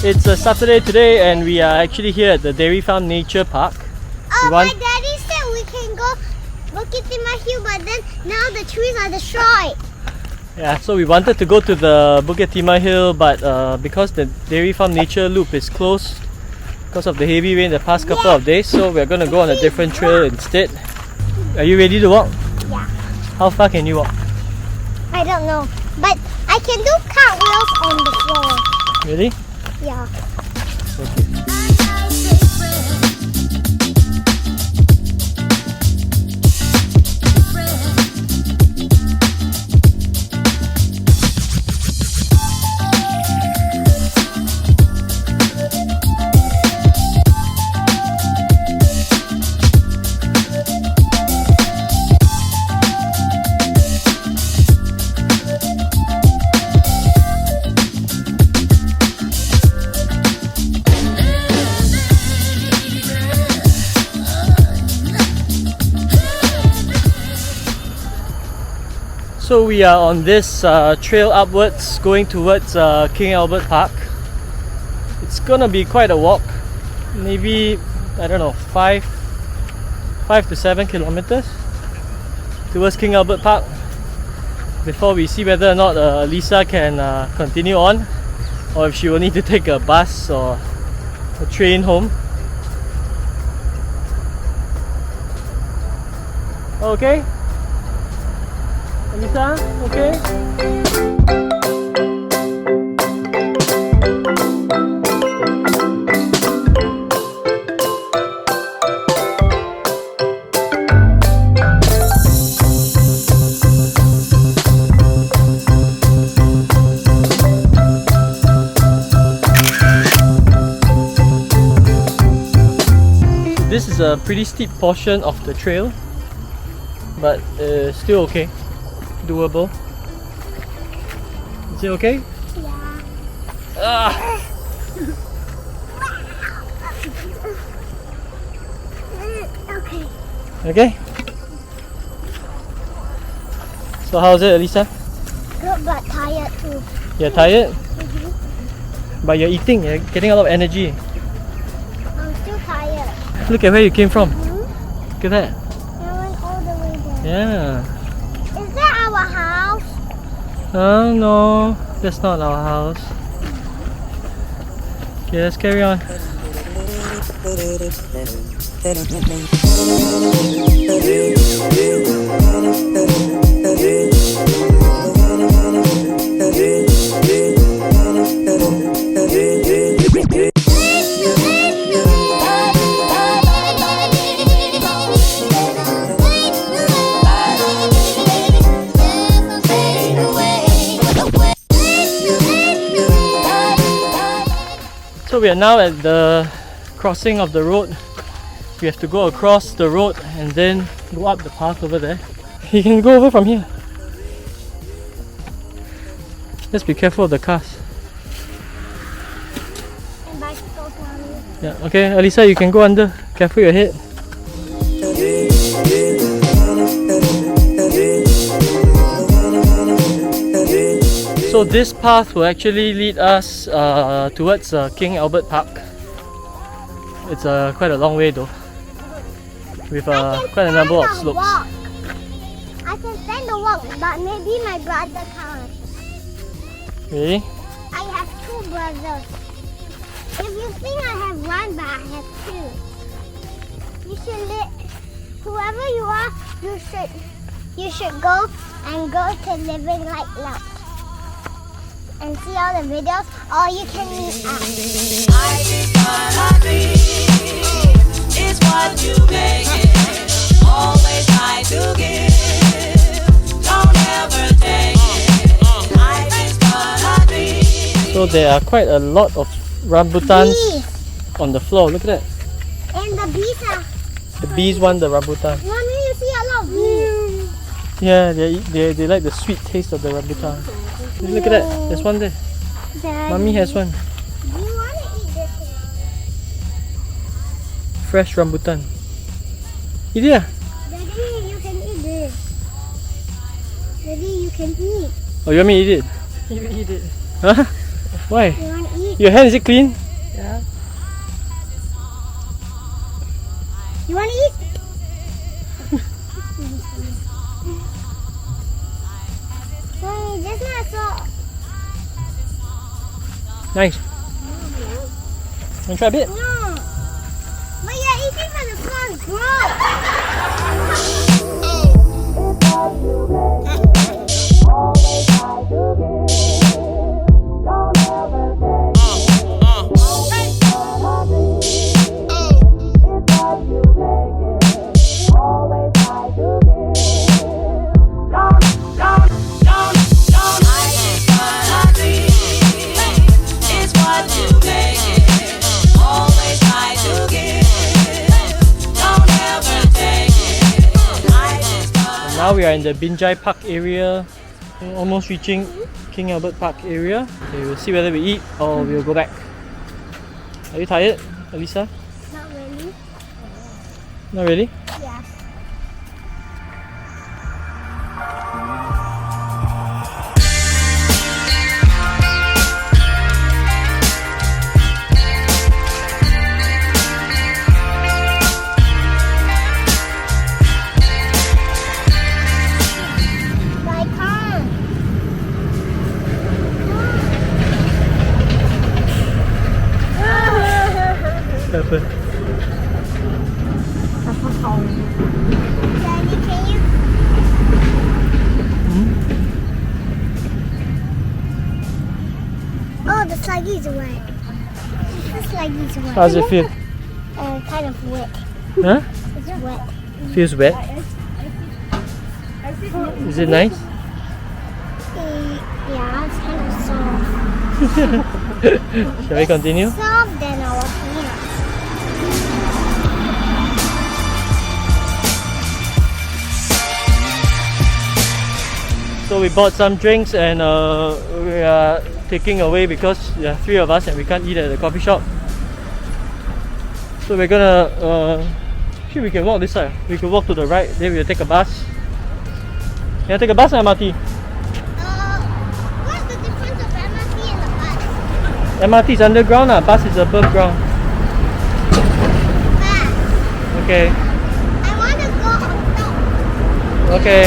It's a Saturday today and we are actually here at the Dairy Farm Nature Park. My daddy said we can go Bukit Timah Hill, but then now the trees are destroyed. Yeah, so we wanted to go to the Bukit Timah Hill, but because the Dairy Farm Nature Loop is closed because of the heavy rain the past couple of days, so we're going to go on a different trail instead. Are you ready to walk? Yeah. How far can you walk? I don't know, but I can do cartwheels on the floor. Really? Yeah. Okay. So we are on this trail upwards going towards King Albert Park. It's gonna be quite a walk, maybe, I don't know, 5 to 7 kilometers towards King Albert Park before we see whether or not Lisa can continue on, or if she will need to take a bus or a train home. Okay? Lisa, okay? This is a pretty steep portion of the trail, but still okay. Doable. Is it okay? Yeah. Okay. Okay. So how's it, Elisa? Good, but tired too. You're tired? But you're eating, you're getting a lot of energy. I'm still tired. Look at where you came from. Look at that. I went all the way there. Yeah. Is that our house? No, that's not our house. Okay, let's carry on. So we are now at the crossing of the road. We have to go across the road and then go up the path over there. You can go over from here. Just be careful of the cars. And bicycles, Mommy. Yeah, okay, Alisa, you can go under. Careful your head. So this path will actually lead us towards King Albert Park. It's quite a long way though, with quite a number of slopes. Walk. I can stand the walk, but maybe my brother can't. Really? I have 2 brothers. If you think I have 1, but I have 2. You should whoever you are, you should go to LivingLifeLAUd and see all the videos, or you can meet us. I just wanna be, it's what you make it. Always try to give, don't ever take it. I just wanna be. So there are quite a lot of rambutans Bees. on the floor. Look at that. And the bees are... The bees want the rambutan. Mommy, you see a lot of bees. Yeah, they like the sweet taste of the rambutan. Look at that. There's one there. Daddy, Mommy has one. do you want to eat this one? Fresh rambutan. Eat it. Daddy, you can eat this. Daddy, you can eat. Oh, you want me to eat it? You eat it. Huh? Why? You want to eat? Your hand, is it clean? Yeah. You want to eat? Mommy, this not salt. Nice. Want to try a bit? No. But you're eating from the front, bro. Now we are in the Binjai Park area, almost reaching King Albert Park area. Okay, we'll see whether we eat or we'll go back. Are you tired, Alisa? Not really. Not really? Yeah. I can't. Pepper. Daddy, can you? Oh, the sluggies are wet. The sluggies are wet. How does it feel? Kind of wet. Huh? It's wet. Feels wet. Is it nice? Yeah, it's kind of soft. Shall we continue? Soft than our peanuts. So we bought some drinks and we are taking away because there are 3 of us and we can't eat at the coffee shop. So we're gonna actually we can walk this side. We can walk to the right, then we'll take a bus. Can I take a bus or MRT? What's the difference of MRT and the bus? MRT is underground, bus is above ground. Bus. Okay. I want to go on top. Okay.